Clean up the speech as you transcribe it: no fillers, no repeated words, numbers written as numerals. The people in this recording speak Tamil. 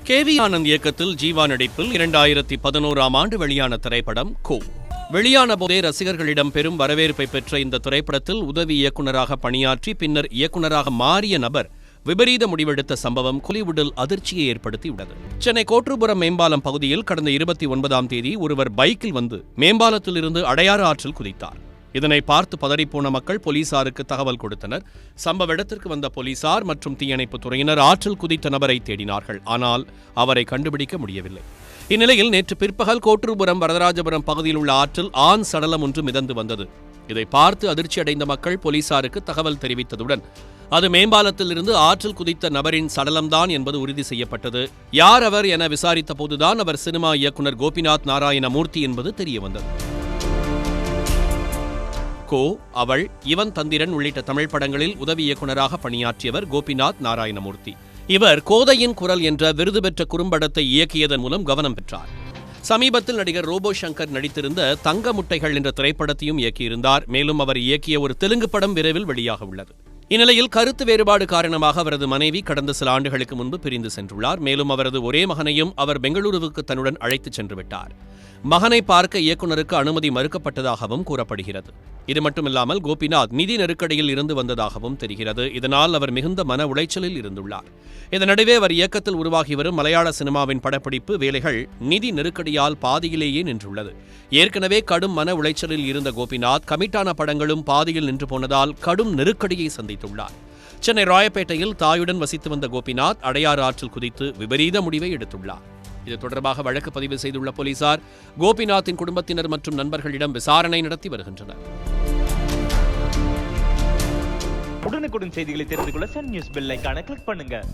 கே.வி. ஆனந்த் இயக்கத்தில் ஜீவா நடிப்பில் 2011ஆம் ஆண்டு வெளியான திரைப்படம் கோ. வெளியான போதே ரசிகர்களிடம் பெரும் வரவேற்பை பெற்ற இந்த திரைப்படத்தில் உதவி இயக்குநராக பணியாற்றி பின்னர் இயக்குநராக மாறிய நபர் விபரீத முடிவெடுத்த சம்பவம் கோலிவுட்டில் அதிர்ச்சியை ஏற்படுத்தியுள்ளது. சென்னை கோட்டுப்புறம் மேம்பாலம் பகுதியில் கடந்த 29ஆம் தேதி ஒருவர் பைக்கில் வந்து மேம்பாலத்திலிருந்து அடையாறு ஆற்றில் குதித்தார். இதனை பார்த்து பதறிப்போன மக்கள் போலீசாருக்கு தகவல் கொடுத்தனர். சம்பவ இடத்திற்கு வந்த போலீசார் மற்றும் தீயணைப்புத் துறையினர் ஆற்றில் குதித்த நபரை தேடினார்கள். ஆனால் அவரை கண்டுபிடிக்க முடியவில்லை. இந்நிலையில் நேற்று பிற்பகல் கோட்டுப்புறம் வரதராஜபுரம் பகுதியில் உள்ள ஆற்றில் ஆண் சடலம் ஒன்று மிதந்து வந்தது. இதை பார்த்து அதிர்ச்சியடைந்த மக்கள் போலீசாருக்கு தகவல் தெரிவித்ததுடன் அது மேம்பாலத்திலிருந்து ஆற்றில் குதித்த நபரின் சடலம்தான் என்பது உறுதி செய்யப்பட்டது. யார் அவர் என விசாரித்த போதுதான் அவர் சினிமா இயக்குனர் கோபிநாத் நாராயணமூர்த்தி என்பது தெரியவந்தது. கோ, அவள், இவன் தந்திரன் உள்ளிட்ட தமிழ் படங்களில் உதவி இயக்குநராக பணியாற்றியவர் கோபிநாத் நாராயணமூர்த்தி. இவர் கோதையின் குரல் என்ற விருது பெற்ற குறும்படத்தை இயக்கியதன் மூலம் கவனம் பெற்றார். சமீபத்தில் நடிகர் ரோபோ சங்கர் நடித்திருந்த தங்க முட்டைகள் என்ற திரைப்படத்தையும் இயக்கியிருந்தார். மேலும் அவர் இயக்கிய ஒரு தெலுங்கு படம் விரைவில் வெளியாக உள்ளது. இந்நிலையில் கருத்து வேறுபாடு காரணமாக அவரது மனைவி கடந்த சில ஆண்டுகளுக்கு முன்பு பிரிந்து சென்றுள்ளார். மேலும் அவரது ஒரே மகனையும் அவர் பெங்களூருவுக்கு தன்னுடன் அழைத்துச் சென்று விட்டார். மகனை பார்க்க இயக்குநருக்கு அனுமதி மறுக்கப்பட்டதாகவும் கூறப்படுகிறது. இது மட்டுமில்லாமல் கோபிநாத் நிதி நெருக்கடியில் இருந்து வந்ததாகவும் தெரிகிறது. இதனால் அவர் மிகுந்த மன உளைச்சலில் இருந்துள்ளார். இதன் நடுவே அவர் இயக்கத்தில் உருவாகி வரும் மலையாள சினிமாவின் படப்பிடிப்பு வேலைகள் நிதி நெருக்கடியால் பாதியிலேயே நின்றுள்ளது. ஏற்கனவே கடும் மன உளைச்சலில் இருந்த கோபிநாத் கமிட்டான படங்களும் பாதியில் நின்று போனதால் கடும் நெருக்கடியை சந்தித்துள்ளார். சென்னை ராயப்பேட்டையில் தாயுடன் வசித்து வந்த கோபிநாத் அடையாறு ஆற்றில் குதித்து விபரீத முடிவை எடுத்துள்ளார். இது தொடர்பாக வழக்கு பதிவு செய்துள்ள போலீசார் கோபிநாத்தின் குடும்பத்தினர் மற்றும் நண்பர்களிடம் விசாரணை நடத்தி வருகின்றனர். உடனுக்குடன் செய்திகளை தெரிந்து கொள்ள சன் நியூஸ் பெல் ஐகானை கிளிக் பண்ணுங்க.